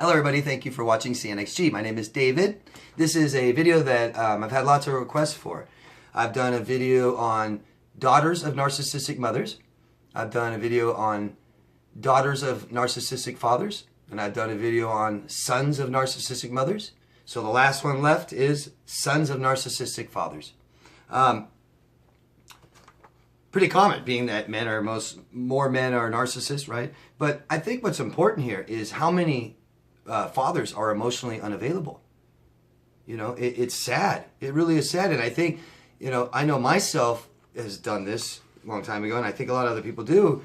Hello everybody, thank you for watching CNXG. My name is David. This is a video that I've had lots of requests for. I've done a video on daughters of narcissistic mothers. I've done a video on daughters of narcissistic fathers. And I've done a video on sons of narcissistic mothers. So the last one left is sons of narcissistic fathers. Pretty common, being that more men are narcissists, right? But I think what's important here is how many fathers are emotionally unavailable. You know, it's sad. It really is sad. And I think, I know myself has done this a long time ago, and I think a lot of other people do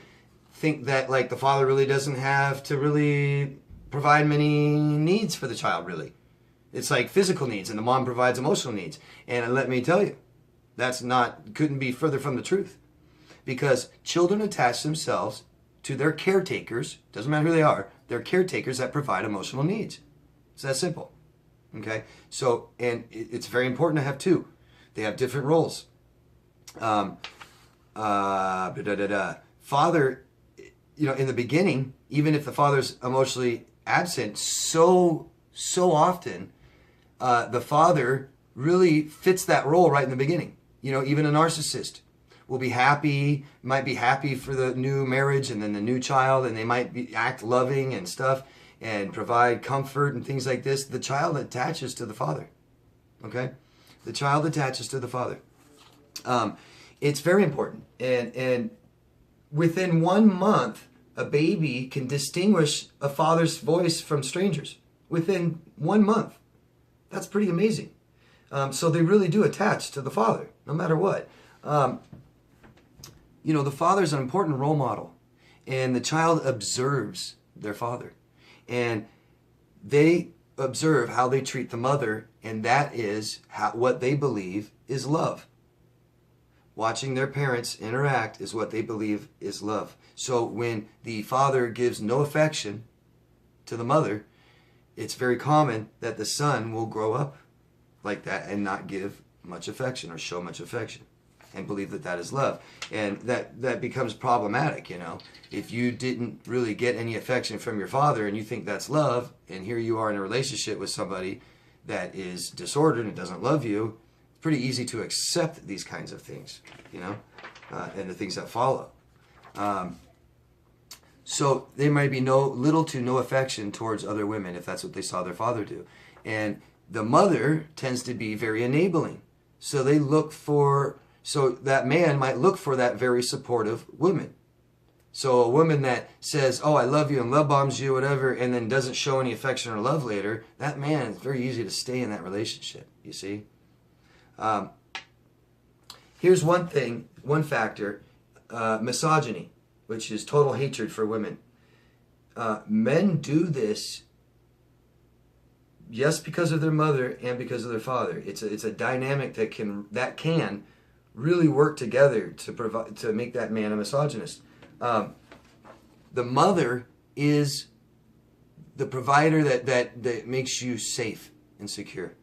think that like the father really doesn't have to really provide many needs for the child, really. It's like physical needs, and the mom provides emotional needs. And let me tell you, couldn't be further from the truth. Because children attach themselves to their caretakers, doesn't matter who they are, they're caretakers that provide emotional needs. It's that simple. Okay? So, and it's very important to have two. They have different roles. Father, in the beginning, even if the father's emotionally absent, so often, the father really fits that role right in the beginning. Even a narcissist will be happy, might be happy for the new marriage and then the new child, and they might act loving and stuff and provide comfort and things like this. The child attaches to the father. Okay? The child attaches to the father. It's very important. And within 1 month, a baby can distinguish a father's voice from strangers. Within 1 month. That's pretty amazing. So they really do attach to the father, no matter what. The father is an important role model, and the child observes their father, and they observe how they treat the mother, and that is what they believe is love. Watching their parents interact is what they believe is love. So when the father gives no affection to the mother, it's very common that the son will grow up like that and not give much affection or show much affection, and believe that that is love. And that becomes problematic, If you didn't really get any affection from your father and you think that's love, and here you are in a relationship with somebody that is disordered and doesn't love you, it's pretty easy to accept these kinds of things, and the things that follow. So there might be little to no affection towards other women if that's what they saw their father do. And the mother tends to be very enabling. So that man might look for that very supportive woman. So a woman that says, oh, I love you, and love bombs you, whatever, and then doesn't show any affection or love later, that man, it's very easy to stay in that relationship, you see. Here's one factor, misogyny, which is total hatred for women. Men do this, yes, because of their mother and because of their father. It's a dynamic that can really work together to make that man a misogynist. The mother is the provider that makes you safe and secure.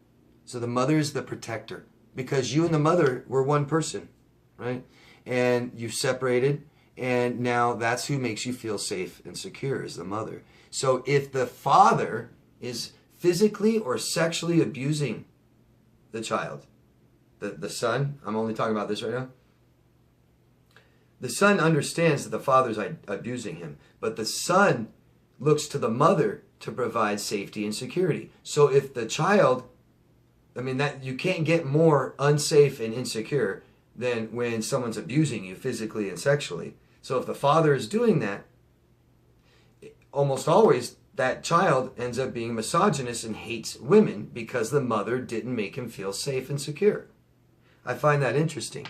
So the mother is the protector, because you and the mother were one person, right? And you've separated, and now that's who makes you feel safe and secure, is the mother. So if the father is physically or sexually abusing the child, the son, I'm only talking about this right now. The son understands that the father's abusing him, but the son looks to the mother to provide safety and security. So if the child, that you can't get more unsafe and insecure than when someone's abusing you physically and sexually. So if the father is doing that, almost always that child ends up being misogynist and hates women because the mother didn't make him feel safe and secure. I find that interesting.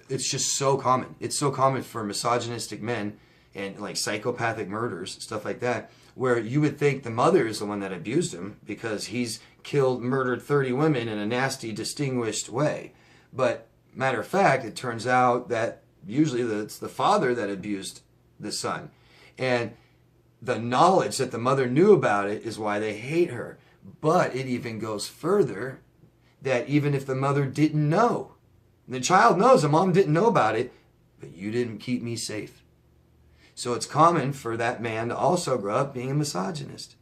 It's just so common. It's so common for misogynistic men and like psychopathic murders, stuff like that, where you would think the mother is the one that abused him because he's murdered 30 women in a nasty, distinguished way. But matter of fact, it turns out that usually it's the father that abused the son. And the knowledge that the mother knew about it is why they hate her. But it even goes further, that even if the mother didn't know, the child knows the mom didn't know about it, but you didn't keep me safe. So it's common for that man to also grow up being a misogynist.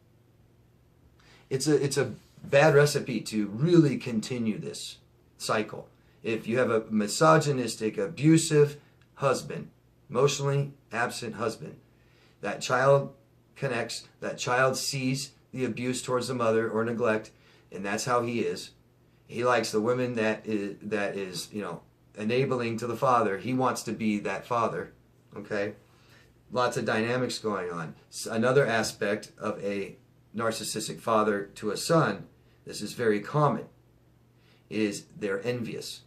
It's a bad recipe to really continue this cycle. If you have a misogynistic, abusive husband, emotionally absent husband, that child connects, that child sees the abuse towards the mother or neglect, and that's how he is. He likes the women that is enabling to the father. He wants to be that father. Okay? Lots of dynamics going on. Another aspect of a narcissistic father to a son, this is very common, is they're envious.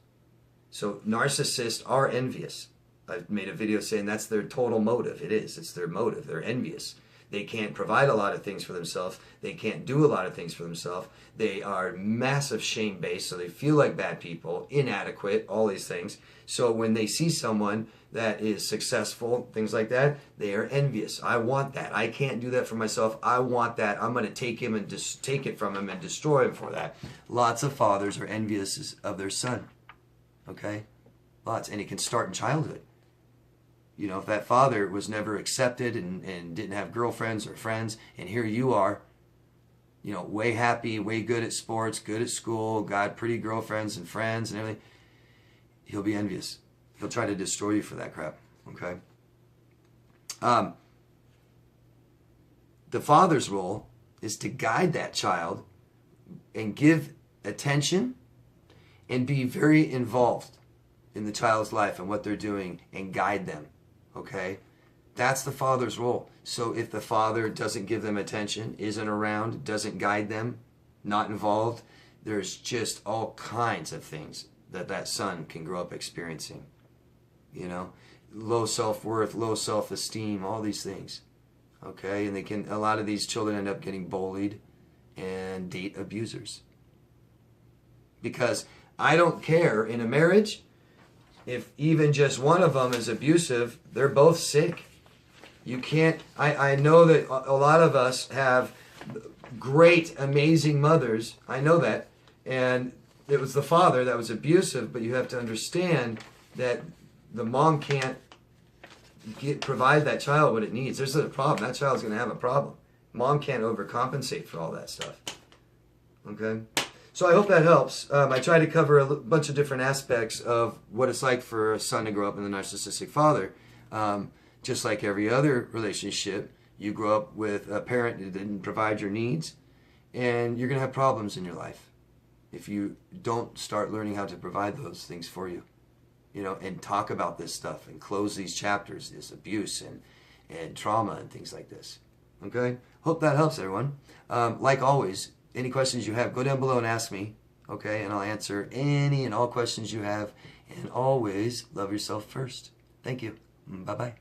So narcissists are envious. I've made a video saying that's their total motive. It is. It's their motive. They're envious. They can't provide a lot of things for themselves. They can't do a lot of things for themselves. They are massive shame-based, so they feel like bad people, inadequate, all these things. So when they see someone that is successful, things like that, they are envious. I want that. I can't do that for myself. I want that. I'm going to take him and just take it from him and destroy him for that. Lots of fathers are envious of their son. Okay? Lots. And it can start in childhood. You know, if that father was never accepted and didn't have girlfriends or friends, and here you are, you know, way happy, way good at sports, good at school, got pretty girlfriends and friends and everything, he'll be envious. He'll try to destroy you for that crap, okay? The father's role is to guide that child and give attention and be very involved in the child's life and what they're doing and guide them. Okay? That's the father's role. So if the father doesn't give them attention, isn't around, doesn't guide them, not involved, there's just all kinds of things that son can grow up experiencing. You know? Low self-worth, low self-esteem, all these things. Okay? And a lot of these children end up getting bullied and date abusers. Because I don't care in a marriage, if even just one of them is abusive, they're both sick. You can't, I know that a lot of us have great, amazing mothers. I know that. And it was the father that was abusive, but you have to understand that the mom can't provide that child what it needs. There's a problem. That child's going to have a problem. Mom can't overcompensate for all that stuff. Okay? So I hope that helps. I try to cover a bunch of different aspects of what it's like for a son to grow up with a narcissistic father. Just like every other relationship, you grow up with a parent that didn't provide your needs, and you're going to have problems in your life if you don't start learning how to provide those things for you. You know, and talk about this stuff and close these chapters, this abuse and trauma and things like this. Okay? Hope that helps, everyone. Like always, any questions you have, go down below and ask me, okay? And I'll answer any and all questions you have. And always love yourself first. Thank you. Bye-bye.